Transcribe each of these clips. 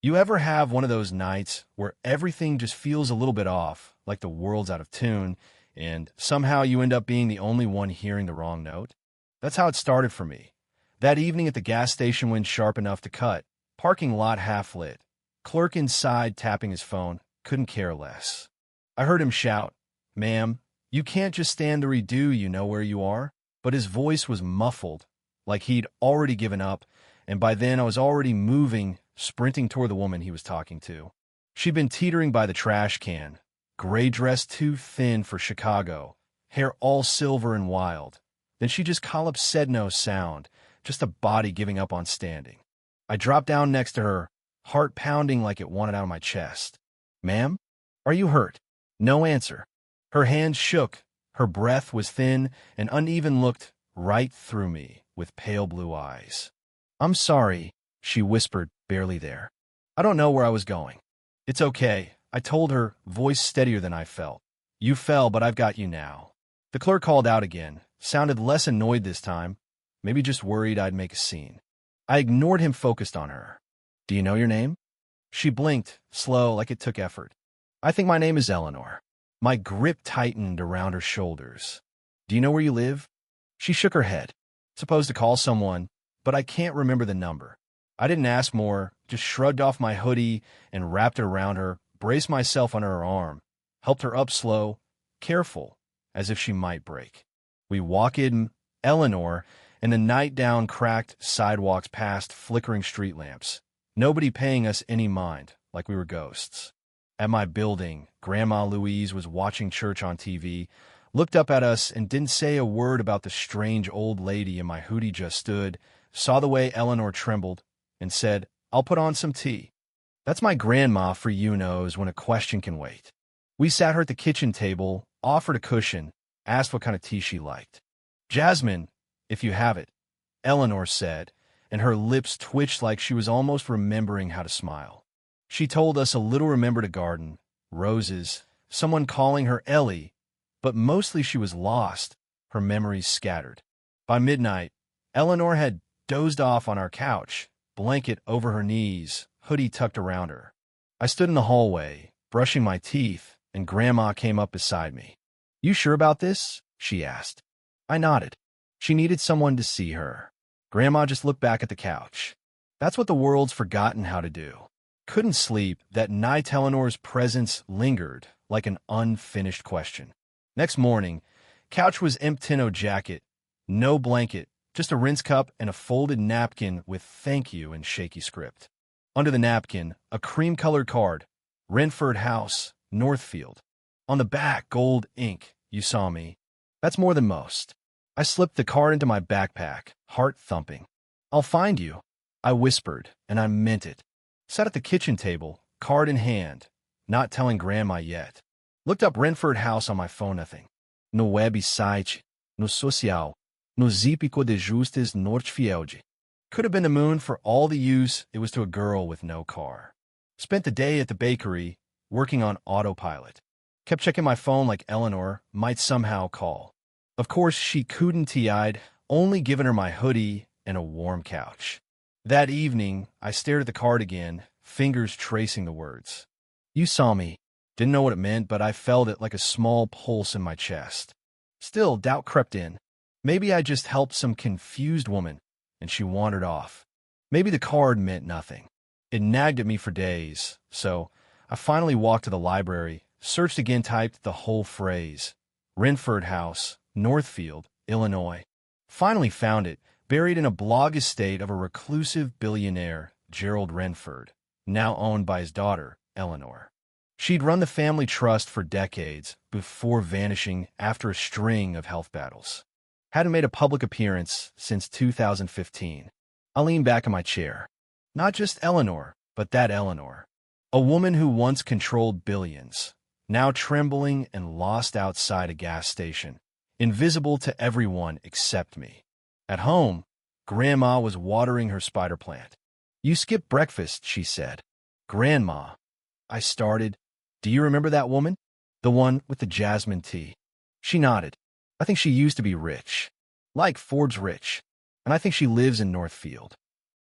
You ever have one of those nights where everything just feels a little bit off, like the world's out of tune, and somehow you end up being the only one hearing the wrong note? That's how it started for me. That evening at the gas station when sharp enough to cut, parking lot half lit, clerk inside tapping his phone, couldn't care less. I heard him shout, "Ma'am, you can't just stand the redo, you know where you are?" But his voice was muffled, like he'd already given up, and by then I was already moving, sprinting toward the woman he was talking to. She'd been teetering by the trash can, gray dress too thin for Chicago, hair all silver and wild. Then she just said no sound, just a body giving up on standing. I dropped down next to her, heart pounding like it wanted out of my chest. "Ma'am, are you hurt?" No answer. Her hands shook, her breath was thin and uneven, looked right through me with pale blue eyes. "I'm sorry," she whispered, barely there. "I don't know where I was going." "It's okay," I told her, voice steadier than I felt. "You fell, but I've got you now." The clerk called out again, sounded less annoyed this time, maybe just worried I'd make a scene. I ignored him, focused on her. "Do you know your name?" She blinked, slow, like it took effort. "I think my name is Eleanor." My grip tightened around her shoulders. "Do you know where you live?" She shook her head. "Supposed to call someone, but I can't remember the number." I didn't ask more, just shrugged off my hoodie and wrapped it around her, braced myself under her arm, helped her up slow, careful, as if she might break. We walked in, Eleanor, and the night down cracked sidewalks past flickering street lamps. Nobody paying us any mind, like we were ghosts. At my building, Grandma Louise was watching church on TV, looked up at us and didn't say a word about the strange old lady in my hoodie, just stood, saw the way Eleanor trembled, and said, "I'll put on some tea." That's my grandma for you knows when a question can wait. We sat her at the kitchen table, offered a cushion, asked what kind of tea she liked. "Jasmine, if you have it," Eleanor said, and her lips twitched like she was almost remembering how to smile. She told us a little remembered a garden, roses, someone calling her Ellie, but mostly she was lost, her memories scattered. By midnight, Eleanor had dozed off on our couch, blanket over her knees, hoodie tucked around her. I stood in the hallway, brushing my teeth, and Grandma came up beside me. "You sure about this?" she asked. I nodded. She needed someone to see her. Grandma just looked back at the couch. That's what the world's forgotten how to do. Couldn't sleep. That night Eleanor's presence lingered like an unfinished question. Next morning, couch was empty, no jacket, no blanket, just a rinse cup and a folded napkin with "thank you" in shaky script. Under the napkin, a cream-colored card, Renford House, Northfield. On the back, gold ink, "You saw me." That's more than most. I slipped the card into my backpack, heart thumping. "I'll find you," I whispered, and I meant it. Sat at the kitchen table, card in hand, not telling Grandma yet. Looked up Renford House on my phone, nothing. No website, no social, no zip code justes Northfield. Could have been the moon for all the use it was to a girl with no car. Spent the day at the bakery, working on autopilot. Kept checking my phone like Eleanor might somehow call. Of course, she couldn't. I'd only given her my hoodie and a warm couch. That evening, I stared at the card again, fingers tracing the words. "You saw me." Didn't know what it meant, but I felt it like a small pulse in my chest. Still, doubt crept in. Maybe I just helped some confused woman, and she wandered off. Maybe the card meant nothing. It nagged at me for days, so I finally walked to the library, searched again, typed the whole phrase. Renford House, Northfield, Illinois. Finally found it, buried in a blog estate of a reclusive billionaire, Gerald Renford, now owned by his daughter, Eleanor. She'd run the family trust for decades before vanishing after a string of health battles. Hadn't made a public appearance since 2015. I leaned back in my chair. Not just Eleanor, but that Eleanor. A woman who once controlled billions, now trembling and lost outside a gas station, invisible to everyone except me. At home, Grandma was watering her spider plant. "You skipped breakfast," she said. "Grandma," I started. "Do you remember that woman? The one with the jasmine tea?" She nodded. "I think she used to be rich. Like Forbes rich. And I think she lives in Northfield."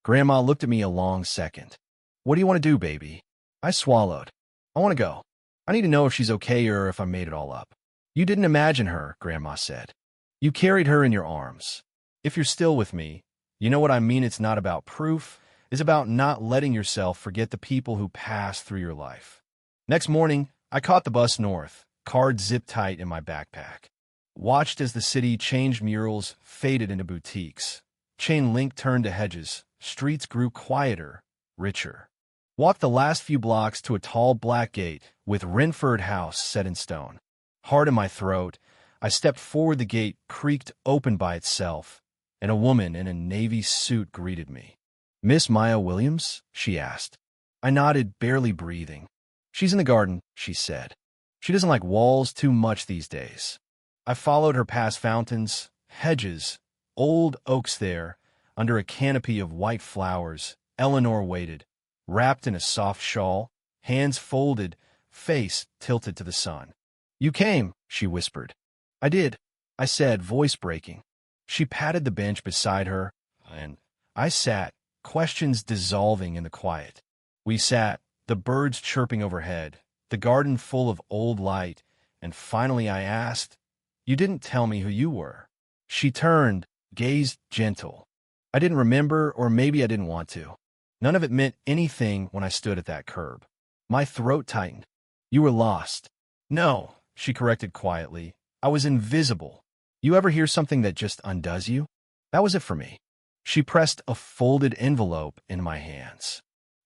Grandma looked at me a long second. What do you want to do, baby? I swallowed. I want to go. I need to know if she's okay or if I made it all up. You didn't imagine her, Grandma said. You carried her in your arms. If you're still with me, you know what I mean. It's not about proof. It's about not letting yourself forget the people who passed through your life. Next morning, I caught the bus north, card zipped tight in my backpack. Watched as the city changed murals, faded into boutiques. Chain link turned to hedges. Streets grew quieter, richer. Walked the last few blocks to a tall black gate with Renford House set in stone. Heart in my throat, I stepped forward. The gate creaked open by itself, and a woman in a navy suit greeted me. Miss Maya Williams? She asked. I nodded, barely breathing. She's in the garden, she said. She doesn't like walls too much these days. I followed her past fountains, hedges, old oaks there. Under a canopy of white flowers, Eleanor waited, wrapped in a soft shawl, hands folded, face tilted to the sun. You came, she whispered. I did, I said, voice breaking. She patted the bench beside her, and I sat, questions dissolving in the quiet. We sat, the birds chirping overhead, the garden full of old light, and finally I asked, You didn't tell me who you were. She turned, gazed gentle. I didn't remember, or maybe I didn't want to. None of it meant anything when I stood at that curb. My throat tightened. You were lost. No, she corrected quietly. I was invisible. You ever hear something that just undoes you? That was it for me. She pressed a folded envelope in my hands.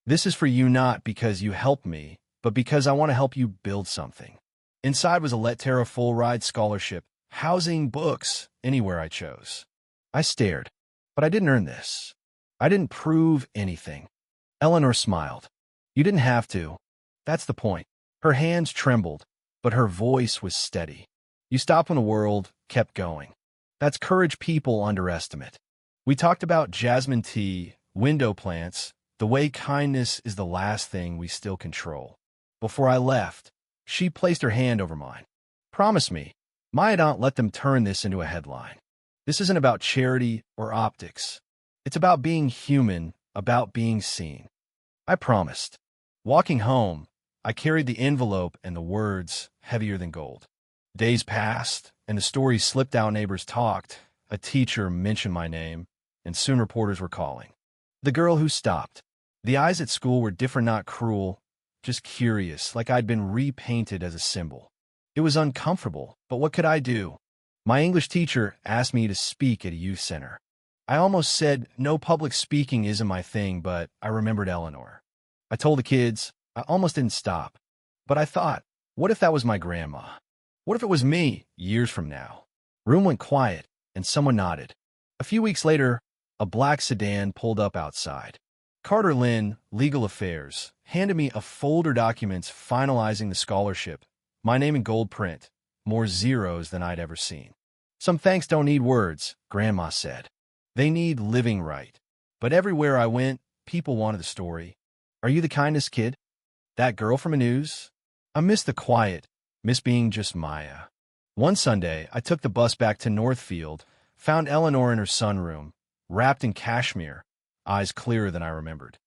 This is for you, not because you helped me, but because I want to help you build something. Inside was a letter, a full-ride scholarship, housing, books, anywhere I chose. I stared. But I didn't earn this. I didn't prove anything. Eleanor smiled. You didn't have to. That's the point. Her hands trembled, but her voice was steady. You stopped when the world kept going. That's courage people underestimate. We talked about jasmine tea, window plants, the way kindness is the last thing we still control. Before I left, she placed her hand over mine. Promise me, Maya, don't let them turn this into a headline. This isn't about charity or optics. It's about being human, about being seen. I promised. Walking home, I carried the envelope and the words heavier than gold. Days passed, and the stories slipped out. Neighbors talked. A teacher mentioned my name, and soon reporters were calling. The girl who stopped. The eyes at school were different, not cruel, just curious, like I'd been repainted as a symbol. It was uncomfortable, but what could I do? My English teacher asked me to speak at a youth center. I almost said no, public speaking isn't my thing, but I remembered Eleanor. I told the kids. I almost didn't stop. But I thought, what if that was my grandma? What if it was me, years from now? Room went quiet, and someone nodded. A few weeks later, a black sedan pulled up outside. Carter Lynn, Legal Affairs, handed me a folder documents finalizing the scholarship, my name in gold print, more zeros than I'd ever seen. Some thanks don't need words, Grandma said. They need living right. But everywhere I went, people wanted the story. Are you the kindest kid? That girl from the news? I miss the quiet, miss being just Maya. One Sunday, I took the bus back to Northfield, found Eleanor in her sunroom, wrapped in cashmere, eyes clearer than I remembered.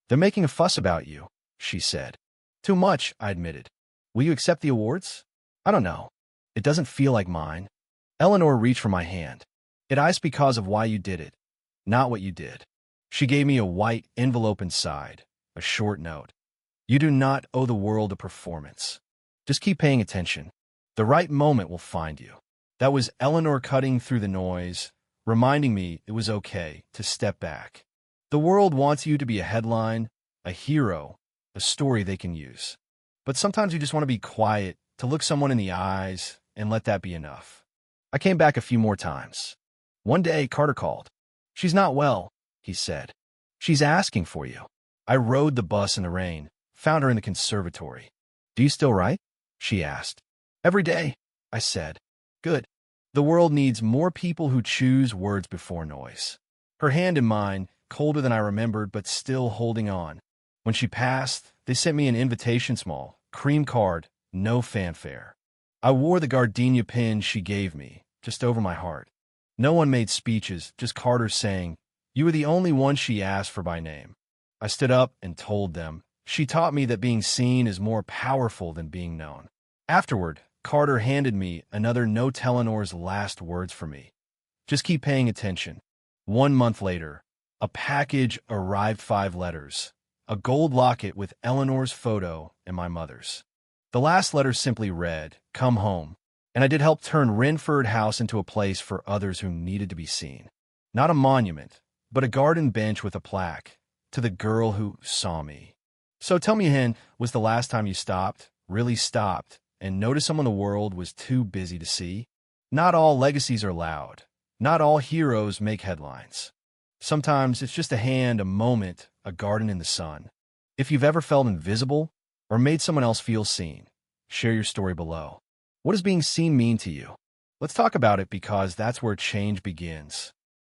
They're making a fuss about you, she said. Too much, I admitted. Will you accept the awards? I don't know. It doesn't feel like mine. Eleanor reached for my hand. It iced because of why you did it, not what you did. She gave me a white envelope inside, a short note. You do not owe the world a performance. Just keep paying attention. The right moment will find you. That was Eleanor cutting through the noise, reminding me it was okay to step back. The world wants you to be a headline, a hero, a story they can use. But sometimes you just want to be quiet, to look someone in the eyes, and let that be enough. I came back a few more times. One day, Carter called. She's not well, he said. She's asking for you. I rode the bus in the rain, found her in the conservatory. Do you still write? She asked. Every day, I said. Good. The world needs more people who choose words before noise. Her hand in mine, colder than I remembered, but still holding on. When she passed, they sent me an invitation, small, cream card, no fanfare. I wore the gardenia pin she gave me, just over my heart. No one made speeches, just Carter saying, You were the only one she asked for by name. I stood up and told them. She taught me that being seen is more powerful than being known. Afterward, Carter handed me another No Tell Eleanor's last words for me. Just keep paying attention. 1 month later, a package arrived, 5 letters. A gold locket with Eleanor's photo and my mother's. The last letter simply read, "Come home." And I did help turn Renford House into a place for others who needed to be seen. Not a monument, but a garden bench with a plaque, "To the girl who saw me." So tell me, Hen, was the last time you stopped, really stopped, and noticed someone the world was too busy to see? Not all legacies are loud. Not all heroes make headlines. Sometimes it's just a hand, a moment, a garden in the sun. If you've ever felt invisible or made someone else feel seen, share your story below. What does being seen mean to you? Let's talk about it, because that's where change begins.